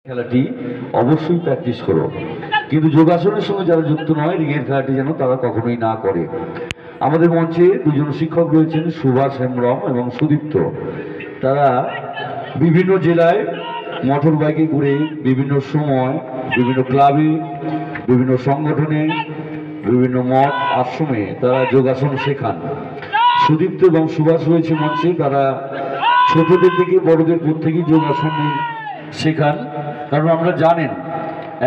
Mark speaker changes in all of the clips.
Speaker 1: খেলাটি অবশ্যই প্র্যাকটিস করো, কিন্তু যোগাসনের সঙ্গে যারা যুক্ত নয় রিংয়ের খেলাটি যেন তারা কখনোই না করে। আমাদের মঞ্চে দুজন শিক্ষক রয়েছেন, সুভাষ হেমব্রম এবং সুদীপ্ত। তারা বিভিন্ন জেলায় মোটর বাইকে ঘুরে বিভিন্ন সময় বিভিন্ন ক্লাবে, বিভিন্ন সংগঠনে, বিভিন্ন মঠ আশ্রমে তারা যোগাসন শেখান। সুদীপ্ত এবং সুভাষ রয়েছে মঞ্চে। তারা ছোটদের থেকে বড়দের প্রত্যেকেই যোগাসনে শেখান। কারণ আমরা জানেন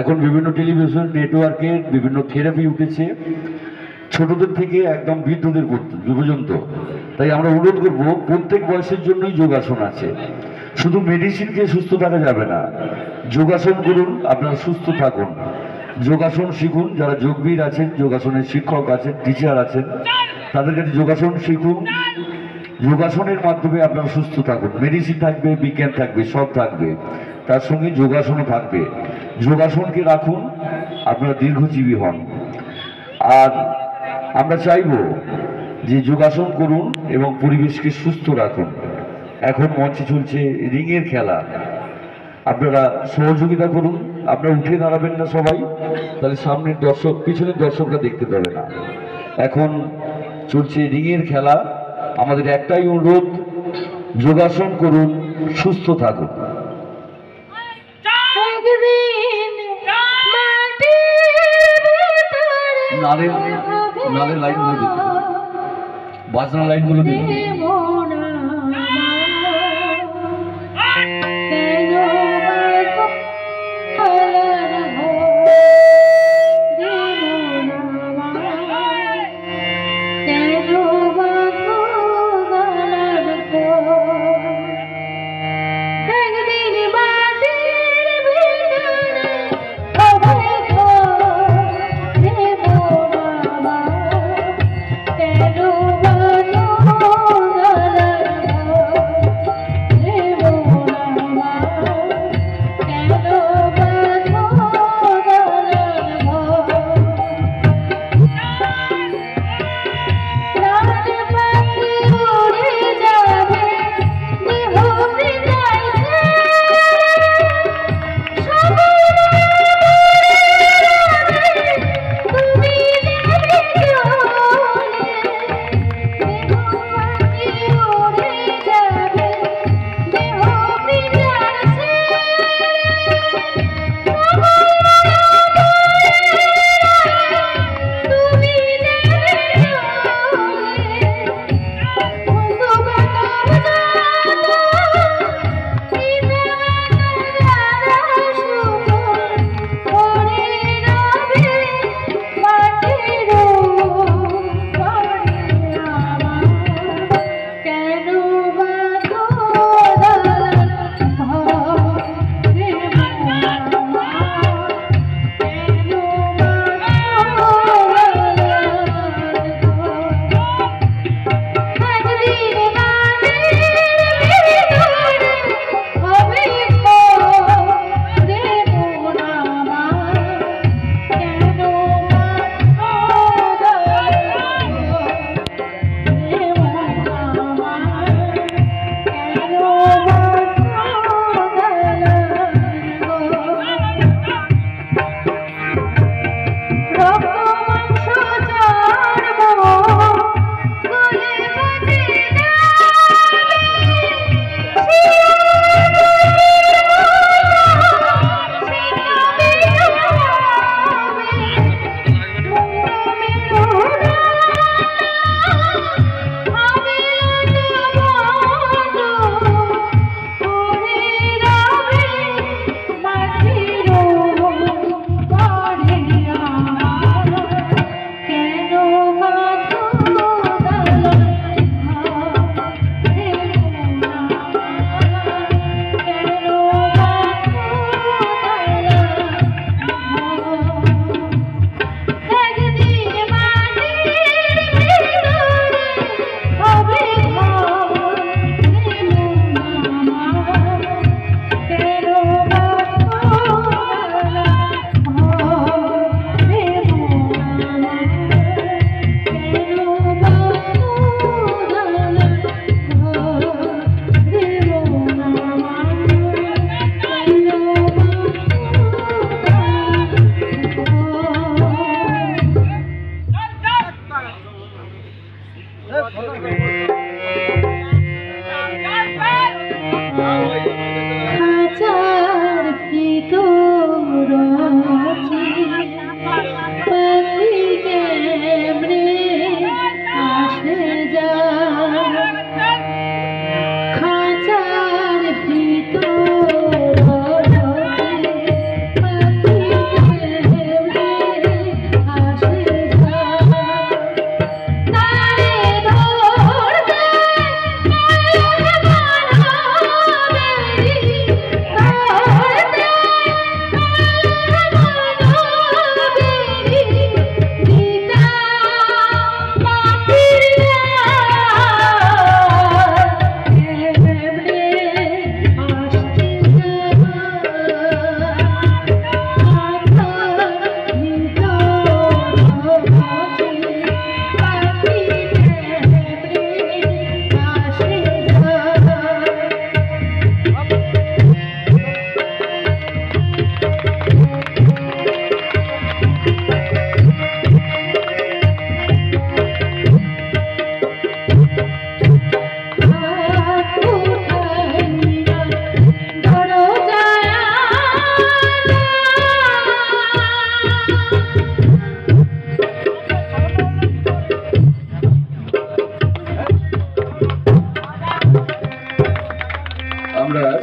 Speaker 1: এখন বিভিন্ন টেলিভিশন নেটওয়ার্কে বিভিন্ন থেরাপি উঠেছে ছোটদের থেকে একদম বৃদ্ধদের পর্যন্ত। তাই আমরা অনুরোধ করব, প্রত্যেক বয়সের জন্যই যোগাসন আছে। শুধু মেডিসিন খেয়ে সুস্থ থাকা যাবে না, যোগাসন করুন, আপনারা সুস্থ থাকুন। যোগাসন শিখুন, যারা যোগবীর আছেন, যোগাসনের শিক্ষক আছেন, টিচার আছেন, তাদের কাছে যোগাসন শিখুন। যোগাসনের মাধ্যমে আপনারা সুস্থ থাকুন। মেডিসিন থাকবে, বিজ্ঞান থাকবে, সব থাকবে, তার সঙ্গে যোগাসনও থাকবে। যোগাসনকে রাখুন, আপনারা দীর্ঘজীবী হন। আর আমরা চাইব যে যোগাসন করুন এবং পরিবেশকে সুস্থ রাখুন। এখন মঞ্চে চলছে রিংয়ের খেলা, আপনারা সহযোগিতা করুন। আপনারা উঠে দাঁড়াবেন না সবাই, তাহলে সামনের দর্শক, পিছনের দর্শকরা দেখতে পাবে না। এখন চলছে রিংয়ের খেলা। আমাদের একটাই অনুরোধ, যোগাসন করুন, সুস্থ থাকুন। নালের লাইনগুলো দিন, বাজনা লাইনগুলো দিন।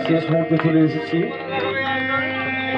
Speaker 1: শেষ মুহূর্তে চলে এসেছি।